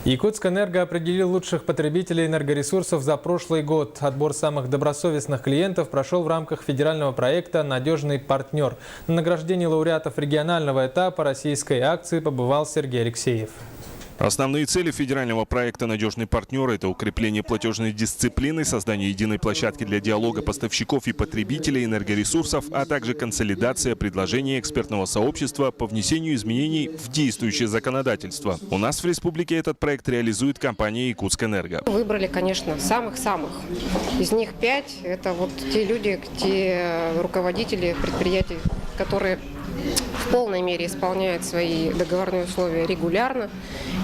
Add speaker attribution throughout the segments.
Speaker 1: Якутскэнерго определил лучших потребителей энергоресурсов за прошлый год. Отбор самых добросовестных клиентов прошел в рамках федерального проекта «Надежный партнер». На награждении лауреатов регионального этапа российской акции побывал Сергей Алексеев.
Speaker 2: Основные цели федерального проекта «Надежный партнер» – это укрепление платежной дисциплины, создание единой площадки для диалога поставщиков и потребителей энергоресурсов, а также консолидация предложений экспертного сообщества по внесению изменений в действующее законодательство. У нас в республике этот проект реализует компания «Якутскэнерго».
Speaker 3: Выбрали, конечно, самых-самых. Из них 5 – это вот те люди, те руководители предприятий, которые в полной мере исполняют свои договорные условия регулярно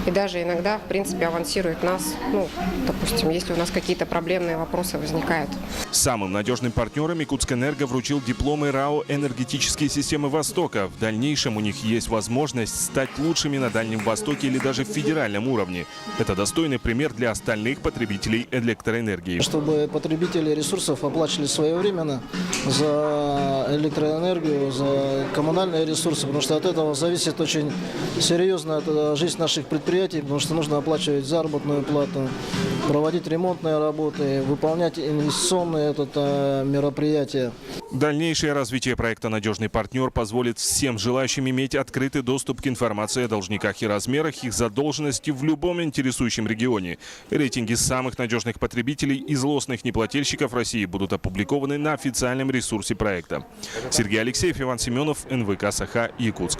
Speaker 3: и даже иногда, в принципе, авансируют нас, допустим, если у нас какие-то проблемные вопросы возникают.
Speaker 2: Самым надежным партнером Якутскэнерго вручил дипломы РАО «Энергетические системы Востока». В дальнейшем у них есть возможность стать лучшими на Дальнем Востоке или даже в федеральном уровне. Это достойный пример для остальных потребителей электроэнергии.
Speaker 4: Чтобы потребители ресурсов оплачивали своевременно за электроэнергию, за коммунальные ресурсы, потому что от этого зависит очень серьезно жизнь наших предприятий, потому что нужно оплачивать заработную плату, проводить ремонтные работы, выполнять инвестиционные мероприятия.
Speaker 2: Дальнейшее развитие проекта «Надежный партнер» позволит всем желающим иметь открытый доступ к информации о должниках и размерах их задолженности в любом интересующем регионе. Рейтинги самых надежных потребителей и злостных неплательщиков России будут опубликованы на официальном ресурсе проекта. Сергей Алексеев, Иван Семенов, НВК «Саха», Якутск.